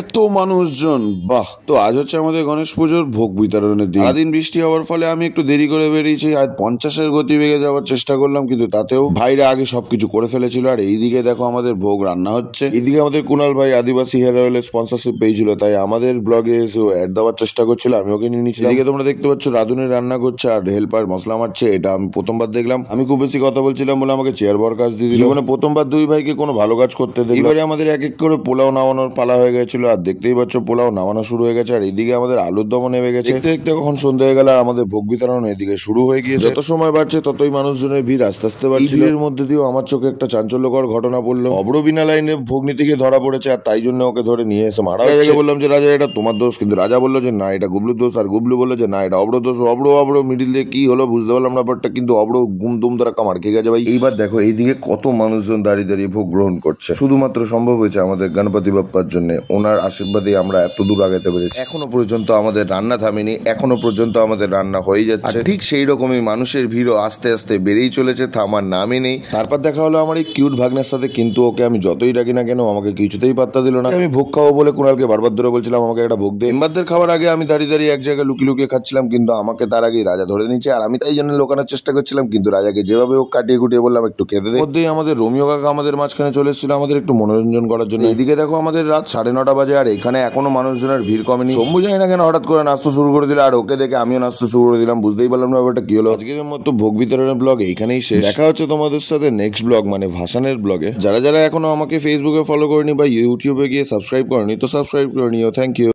এত মানুষজন, বাহ। তো আজ হচ্ছে আমাদের গণেশ পুজোর ভোগ বিতরণের দিন। সারাদিন বৃষ্টি হওয়ার ফলে আমি একটু দেরি করে বেরিয়েছি, আর 50-এর গতি বেগে যাওয়ার চেষ্টা করলাম, কিন্তু তাতেও ভাইরা আগে সবকিছু করে ফেলেছিল। আর এইদিকে দেখো আমাদের ভোগ রান্না হচ্ছে। এইদিকে আমাদের কুনাল ভাই আদিবাসী হেয়ার অয়েলের স্পন্সরশিপ পেয়েছিল, তাই আমাদের ব্লগে এসে অ্যাড দেওয়ার চেষ্টা করছিল, আমি ওকে নিয়ে নিচ্ছি। এদিকে তোমরা দেখতে পাচ্ছ রাধুনি রান্না করছে আর হেল্পার মশলা মারছে। এটা আমি প্রথমবার দেখলাম। আমি খুব বেশি কথা বলছিলাম বলে আমাকে চেয়ার বর কাজ দিয়ে দিল। জীবনে প্রথমবার দুই ভাইকে কোনো ভালো কাজ করতে দেখলাম। এবারে আমাদের এক এক করে পোলাও নামানোর পালা হয়ে গেছিল, আর দেখতেই পাচ্ছ পোলাও নামানো শুরু হয়ে গেছে। আর এইদিকে আমাদের আলুর দমও নেমে গেছে। দেখতে দেখতে কখন সন্ধ্যা হয়ে গেল আর আমাদের ভোগ বিতরণ এদিকে শুরু হয়ে গিয়েছে। যত সময় বাড়ছে ততই মানুষজনের ভিড় আস্তে আস্তে বাড়ছিল। এর মধ্যে দিয়েও আমার চোখে একটা চাঞ্চল্যকর ঘটনা পড়লো। অব্র বিনা লাইনে ভোগ নিতে গিয়ে ধরা পড়েছে, আর তাই জন্য ওকে ধরে নিয়ে এসে মারা হয়েছে। বললাম যে রাজা এটা তোমার দোষ, কিন্তু রাজা বললো যে না এটা গুবলুর দোষ, আর গুবলু বললো যে না এটা অব্র দোষ। অব্র মিডিল দিয়ে কি হলো বুঝতে পারলাম না, বাটটা কিন্তু অব্র গুম দুম ধরা কামার খেয়ে গেছে ভাই। এইবার দেখো এইদিকে কত মানুষজন দাঁড়িয়ে দাঁড়িয়ে ভোগ গ্রহণ করছে। শুধুমাত্র সম্ভব হয়েছে আমাদের গণপতি বাপ্পার জন্য। ওনার আশীর্বাদে আমরা এত দূর আগাতে পেরেছি। এখনো পর্যন্ত আমাদের রান্না থামেনি, এখনো পর্যন্ত আমাদের রান্না হয়ে যাচ্ছে। ঠিক সেই রকমই মানুষের ভিড়ও আস্তে আস্তে বেড়েই চলেছে, থামার নামই নেই। তারপর দেখা হলো আমার এই কিউট ভাগ্নের সাথে, কিন্তু ওকে আমি যতই ডাকি না কেন আমাকে কিছুতেই পাত্তা দিল না। আমি ভোগ খাবো বলে কুণালকে বারবার ধরে বলছিলাম আমাকে একটা ভোগ দে। মেম্বারদের খাবার আগে আমি দাঁড়িয়ে দাঁড়িয়ে এক জায়গায় লুকিয়ে লুকিয়ে খাচ্ছিলাম, কিন্তু আমাকে তার আগেই রাজা ধরে নিচ্ছে। আর আমি তাই জন্য লোকানোর চেষ্টা করছিলাম, কিন্তু রাজাকে যেভাবে হোক কাটিয়ে কুটিয়ে বললাম একটু খেতে দে। মধ্যেই আমাদের রোমিও কাকা আমাদের মাঝখানে চলে এসেছিল আমাদের একটু মনোরঞ্জন করার জন্য। এইদিকে দেখো আমাদের রাত 9:30 বাজে, আর এখানে এখনো মানুষজনের ভিড় কমেনি। শম্ভু জানি না কেন হঠাৎ করে নাচতে শুরু করে দিল, আর ওকে দেখে আমিও নাচতে শুরু করে দিলাম। বুঝতেই পারলাম না ব্যাপারটা কি হলো। আজকের মতো ভোগ বিতরণের ব্লগ এইখানেই শেষ। দেখা হচ্ছে তোমাদের সাথে নেক্সট ব্লগ মানে ভাসানের ব্লগে। যারা যারা এখনো আমাকে ফেসবুকে ফলো করেনি বা ইউটিউবে গিয়ে সাবস্ক্রাইব করেনি, তো সাবস্ক্রাইব করে নিও। Thank you.